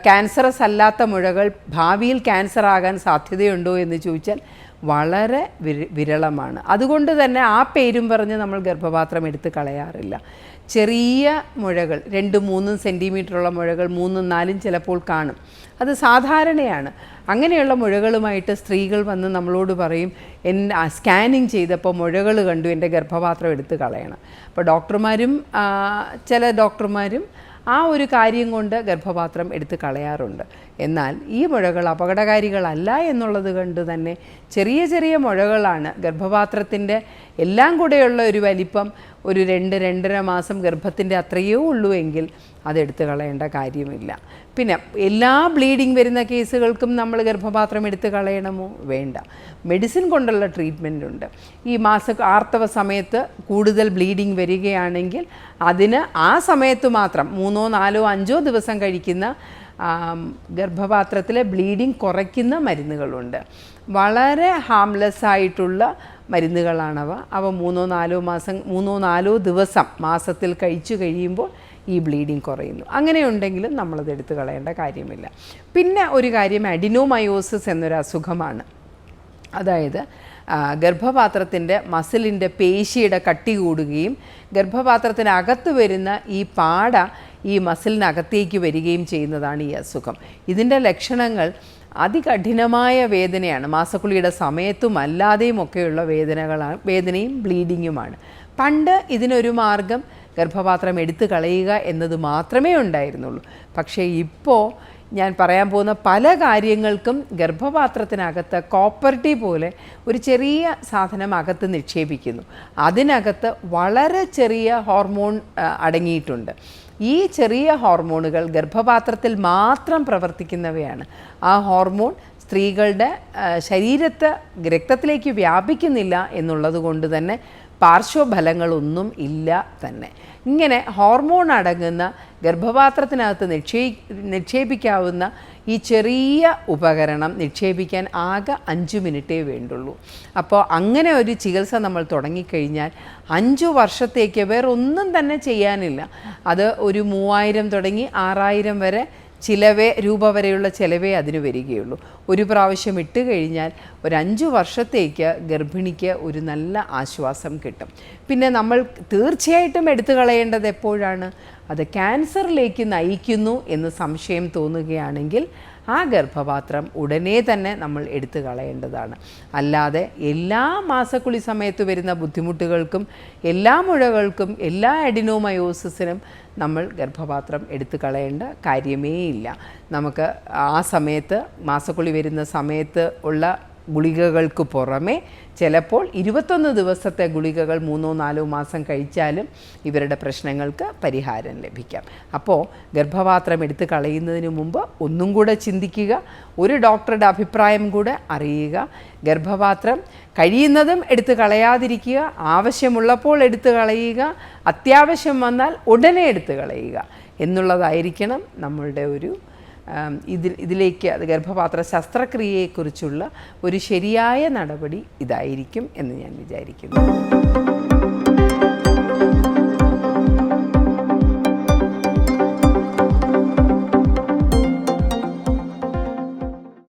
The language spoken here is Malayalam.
ക്യാൻസറസ് അല്ലാത്ത മുഴകൾ ഭാവിയിൽ ക്യാൻസർ ആകാൻ സാധ്യതയുണ്ടോ എന്ന് ചോദിച്ചാൽ വളരെ വിരളമാണ്. അതുകൊണ്ട് തന്നെ ആ പേരും പറഞ്ഞ് നമ്മൾ ഗർഭപാത്രം എടുത്ത് കളയാറില്ല. ചെറിയ മുഴകൾ 2-3 സെൻറ്റിമീറ്ററുള്ള മുഴകൾ 3-4 ചിലപ്പോൾ കാണും. അത് സാധാരണയാണ്. അങ്ങനെയുള്ള മുഴകളുമായിട്ട് സ്ത്രീകൾ വന്ന് നമ്മളോട് പറയും, സ്കാനിങ് ചെയ്തപ്പോൾ മുഴകൾ കണ്ടു, എൻ്റെ ഗർഭപാത്രം എടുത്ത് കളയണം. അപ്പോൾ ചില ഡോക്ടർമാരും ആ ഒരു കാര്യം കൊണ്ട് ഗർഭപാത്രം എടുത്ത് കളയാറുണ്ട്. എന്നാൽ ഈ മുഴകൾ അപകടകാരികളല്ല എന്നുള്ളത് കൊണ്ട് തന്നെ ചെറിയ ചെറിയ മുഴകളാണ്. ഗർഭപാത്രത്തിൻ്റെ എല്ലാം കൂടെയുള്ള ഒരു വലിപ്പം ഒരു 2-2.5 മാസം ഗർഭത്തിൻ്റെ അത്രയേ ഉള്ളൂ എങ്കിൽ അതെടുത്ത് കളയേണ്ട കാര്യമില്ല. പിന്നെ എല്ലാ ബ്ലീഡിങ് വരുന്ന കേസുകൾക്കും നമ്മൾ ഗർഭപാത്രം എടുത്ത് കളയണമോ? വേണ്ട. മെഡിസിൻ കൊണ്ടുള്ള ട്രീറ്റ്മെൻ്റ് ഉണ്ട്. ഈ ആർത്തവ സമയത്ത് കൂടുതൽ ബ്ലീഡിങ് വരികയാണെങ്കിൽ അതിന് ആ സമയത്ത് മാത്രം 3-4-5 ദിവസം കഴിക്കുന്ന ഗർഭപാത്രത്തിലെ ബ്ലീഡിങ് കുറയ്ക്കുന്ന മരുന്നുകളുണ്ട്. വളരെ ഹാംലെസ് ആയിട്ടുള്ള മരുന്നുകളാണവ. അവ 3-4 ദിവസം മാസത്തിൽ കഴിച്ചു കഴിയുമ്പോൾ ഈ ബ്ലീഡിങ് കുറയുന്നു. അങ്ങനെയുണ്ടെങ്കിലും നമ്മളത് എടുത്ത് കളയേണ്ട കാര്യമില്ല. പിന്നെ ഒരു കാര്യം, അഡിനോമയോസിസ് എന്നൊരു അസുഖമാണ്. അതായത് ഗർഭപാത്രത്തിൻ്റെ മസിലിൻ്റെ പേശിയുടെ കട്ടി കൂടുകയും ഗർഭപാത്രത്തിനകത്ത് വരുന്ന ഈ പാട ഈ മസിലിനകത്തേക്ക് വരികയും ചെയ്യുന്നതാണ് ഈ അസുഖം. ഇതിൻ്റെ ലക്ഷണങ്ങൾ അതികഠിനമായ വേദനയാണ്. മാസക്കുളിയുടെ സമയത്തും അല്ലാതെയും ഒക്കെയുള്ള വേദനയും ബ്ലീഡിങ്ങുമാണ്. പണ്ട് ഇതിനൊരു മാർഗം ഗർഭപാത്രം എടുത്തു കളയുക എന്നത് മാത്രമേ ഉണ്ടായിരുന്നുള്ളൂ. പക്ഷേ ഇപ്പോൾ ഞാൻ പറയാൻ പോകുന്ന പല കാര്യങ്ങൾക്കും ഗർഭപാത്രത്തിനകത്ത് കോപ്പർ ടീ പോലെ ഒരു ചെറിയ സാധനം അകത്ത് നിക്ഷേപിക്കുന്നു. അതിനകത്ത് വളരെ ചെറിയ ഹോർമോൺ അടങ്ങിയിട്ടുണ്ട്. ഈ ചെറിയ ഹോർമോണുകൾ ഗർഭപാത്രത്തിൽ മാത്രം പ്രവർത്തിക്കുന്നവയാണ്. ആ ഹോർമോൺ സ്ത്രീകളുടെ രക്തത്തിലേക്ക് വ്യാപിക്കുന്നില്ല എന്നുള്ളത് കൊണ്ട് തന്നെ പാർശ്വഫലങ്ങളൊന്നും ഇല്ല തന്നെ. ഇങ്ങനെ ഹോർമോൺ അടങ്ങുന്ന ഗർഭപാത്രത്തിനകത്ത് നിക്ഷേപിക്കാവുന്ന ഈ ചെറിയ ഉപകരണം നിക്ഷേപിക്കാൻ ആകെ 5 മിനിറ്റേ വേണ്ടുള്ളൂ. അപ്പോൾ അങ്ങനെ ഒരു ചികിത്സ നമ്മൾ തുടങ്ങിക്കഴിഞ്ഞാൽ 5 വർഷത്തേക്ക് വേറെ ഒന്നും തന്നെ ചെയ്യാനില്ല. അത് ഒരു 3000 തുടങ്ങി 6000 വരെ രൂപ വരെയുള്ള ചിലവേ അതിന് വരികയുള്ളൂ. ഒരു പ്രാവശ്യം ഇട്ട് കഴിഞ്ഞാൽ ഒരു 5 വർഷത്തേക്ക് ഗർഭിണിക്ക് ഒരു നല്ല ആശ്വാസം കിട്ടും. പിന്നെ നമ്മൾ തീർച്ചയായിട്ടും എടുത്തു കളയേണ്ടത് എപ്പോഴാണ്? അത് ക്യാൻസറിലേക്ക് നയിക്കുന്നു എന്ന് സംശയം തോന്നുകയാണെങ്കിൽ ആ ഗർഭപാത്രം ഉടനെ തന്നെ നമ്മൾ എടുത്തു കളയേണ്ടതാണ്. അല്ലാതെ എല്ലാ മാസക്കുളി സമയത്ത് വരുന്ന ബുദ്ധിമുട്ടുകൾക്കും എല്ലാ മുഴകൾക്കും എല്ലാ അഡിനോമയോസിസിനും നമ്മൾ ഗർഭപാത്രം എടുത്തു കളയേണ്ട കാര്യമേ ഇല്ല. നമുക്ക് ആ സമയത്ത് മാസക്കുളി വരുന്ന സമയത്ത് ഉള്ള ഗുളികകൾക്ക് പുറമെ ചിലപ്പോൾ 21 ദിവസത്തെ ഗുളികകൾ 3-4 മാസം കഴിച്ചാലും ഇവരുടെ പ്രശ്നങ്ങൾക്ക് പരിഹാരം ലഭിക്കാം. അപ്പോൾ ഗർഭപാത്രം എടുത്ത് കളയുന്നതിന് മുമ്പ് ഒന്നും കൂടെ ചിന്തിക്കുക, ഒരു ഡോക്ടറുടെ അഭിപ്രായം കൂടെ അറിയുക. ഗർഭപാത്രം കഴിയുന്നതും എടുത്ത് കളയാതിരിക്കുക, ആവശ്യമുള്ളപ്പോൾ എടുത്ത് കളയുക, അത്യാവശ്യം വന്നാൽ ഉടനെ എടുത്ത് കളയുക എന്നുള്ളതായിരിക്കണം നമ്മളുടെ ഒരു ഇതിലേക്ക് ഗർഭപാത്ര ശസ്ത്രക്രിയയെക്കുറിച്ചുള്ള ഒരു ശരിയായ നടപടി ഇതായിരിക്കും എന്ന് ഞാൻ വിചാരിക്കുന്നു.